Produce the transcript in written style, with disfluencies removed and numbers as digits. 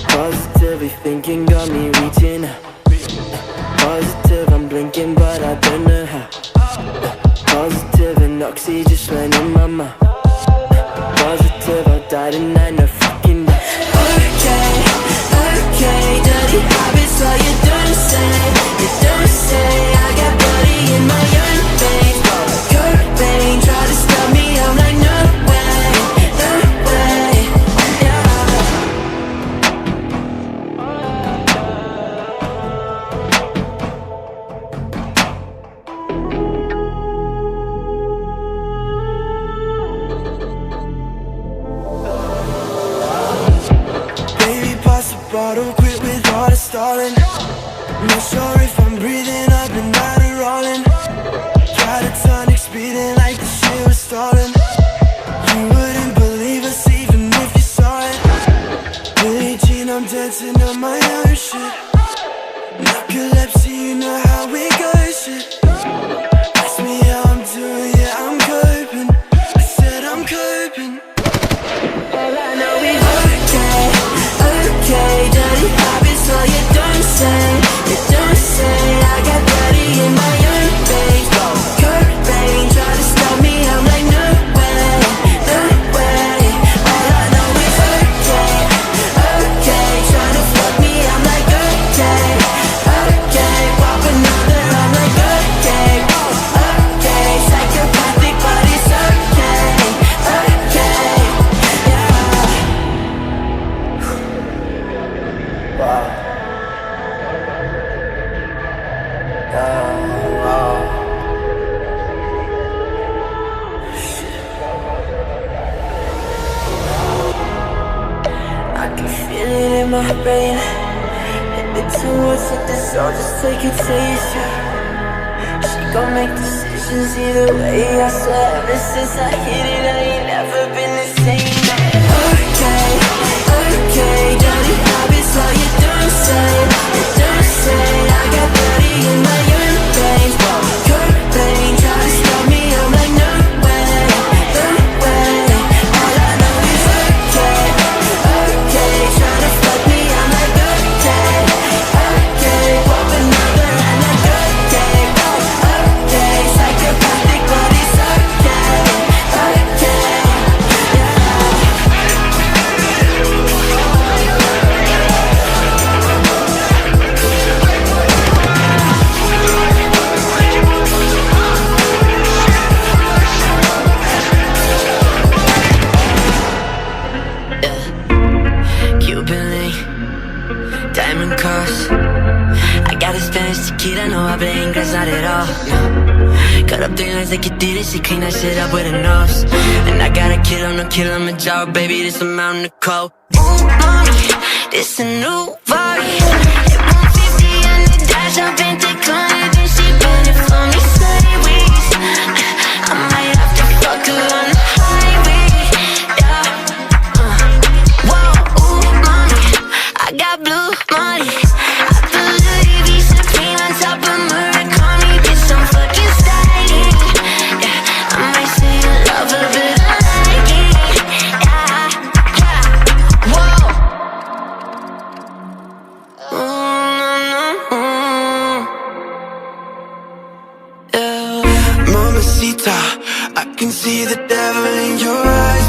Positively thinking got me reaching out. Positive, I'm blinking but I don't know how. Positive and oxy just went in my mouth. Positive, I'll die tonight, no fucking doubt. Okay, okay, dirty habits, all you don't say. You don't say, I got bloody in my own veins. Cocaine, try to stop me, I'm like no way, no way, yeah. Baby, pass the bottle, quit with all the stalling. Not sure if I'm breathing, I've been out of rolling. Tried a tonic, speeding like the shit was stolen. You wouldn't believe us even if you saw it. Billie Jean, I'm dancing on my own shit. Narcolepsy, you know how we go shit. Ask me how I'm doing, yeah, I'm coping. I said I'm coping. All I know is okay, okay, dirty habits, all you don't say. You don't say, I got bloody in my own veins. Cocaine, try to stop me, I'm like no way, no way. All I know is okay, okay, trying to fuck me, I'm like okay, okay. Pop another, I'm like okay, okay. Psychopathic, but it's okay, okay, yeah. Wow. I can feel it in my brain. Headed towards something, so just take a taste, yeah. She gon' make decisions either way, I swear. Ever since I hit it, I ain't never been the same, yeah. Okay, okay, dirty habits, all you don't say. You don't say, I got bloody in my own veins. Cocaine, try to stop me, I'm like no way, no way. All I know is okay, okay, try to fuck me, I'm like okay, okay. Pop another, I'm like okay, okay. Psychopathic, but it's okay, okay, yeah. Cuban link, diamond cuffs. I got a Spanish tequila, no habla inglés, not at all, no. Cut up 3 lines like you did it, she clean that shit up with a nose. And I got a kid on no kill, I'm a job, baby, this a mountain of coke. Ooh, mommy, this a new body. It 150 on the dash, I've been declining, then she bend it for me sideways. I might have to fuck her on the highway, yeah. Whoa, ooh, mommy, I got blue money. I put Louis V Supreme on top of Murakami, bitch, I'm fucking styling, yeah. I might say I love her, but I like it, yeah, yeah. Whoa. Yeah. Mamacita, I can see the devil in your eyes.